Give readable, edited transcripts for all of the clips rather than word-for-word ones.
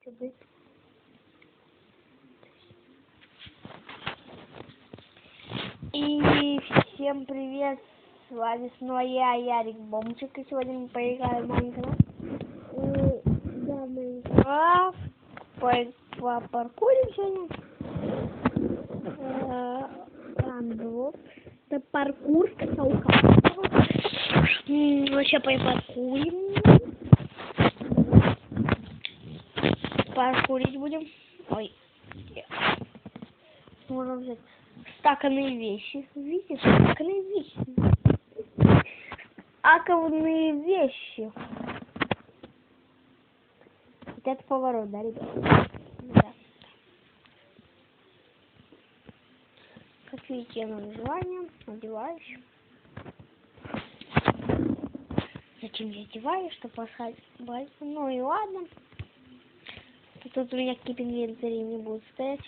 сюда. И всем привет, с вами снова я, Ярик Бомчик, и сегодня мы поиграем в Майнкрафт. Да, Майнкрафт, попаркурим сегодня. Это паркур, каталка. Сейчас попаркурим. Паркурить будем. Ой. Можно взять стаканные вещи. Видите, стаканные вещи. Аковные вещи. Вот это поворот, да, ребята? Да. Как видите, я на выживание одеваюсь. Зачем я одеваюсь, чтобы послать бальзам? Ну и ладно. Тут у меня какие-то инвентари не будут стоять.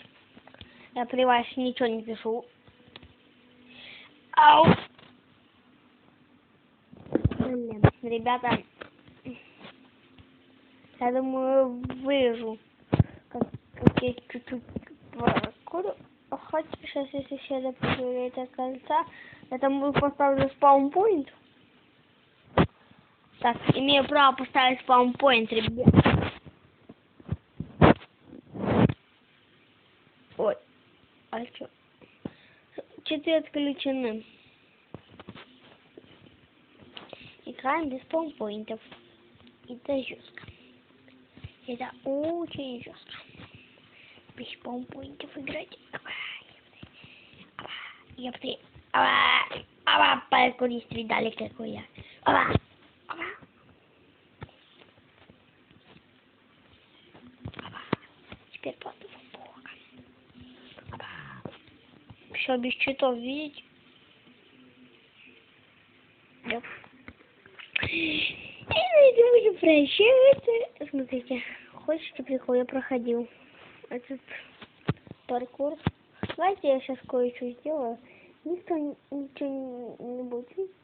Я при вас ничего не пишу. Ау! Блин, ребята, я думаю, выжу. Как я чуть-чуть прокурю. Хоть сейчас, если все допустим это кольца, я там поставлю спаунпоинт. Так, имею право поставить спаунпоинт, ребята. Ой, а что? Читы отключены. Играем без спаунпоинтов. Это жестко. Это очень жестко. Без спаунпоинтов играть. Ёпты. Паркурист, видали, какой я. Теперь просто плохо. Все без читов, видите? Yep. И на этом будем прощаться. Смотрите, хочете прикол, я проходил этот паркур. Давайте я сейчас кое-что сделаю. Никто ничего не будет видеть.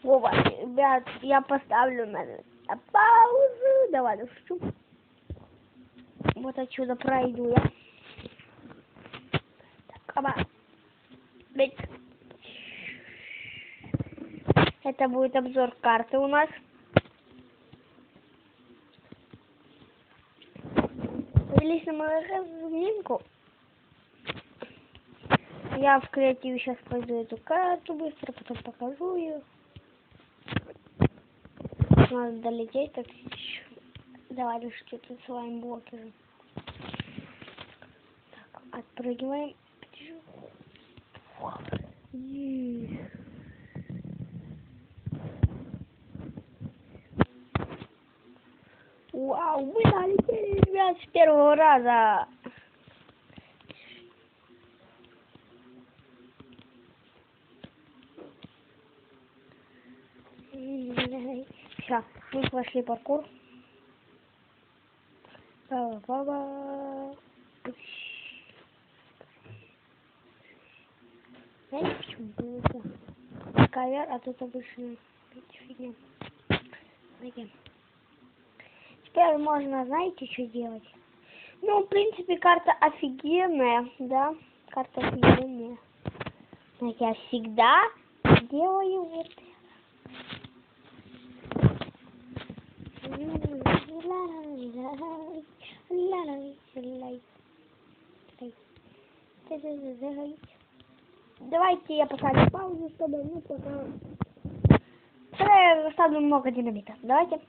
Вова, ребят, я поставлю на паузу. Давай, шучу. Вот отсюда пройду я. Так, оба. Это будет обзор карты у нас. Повелись на мою разминку. Я в креативе сейчас пойду эту карту быстро, потом покажу ее. Надо долететь, так давай что-то с вами блоки. Так, отпрыгиваем. Вау, мы долетели, ребят, с первого раза. Все, мы прошли паркур. Знаете, почему было ковер, а тут обычная фигня. Теперь можно, знаете, что делать? Ну, в принципе, карта офигенная, да? Карта офигенная. Но я всегда делаю вот это. Давайте я поставлю паузу, чтобы пока... Тогда я ставлю много динамита. Давайте.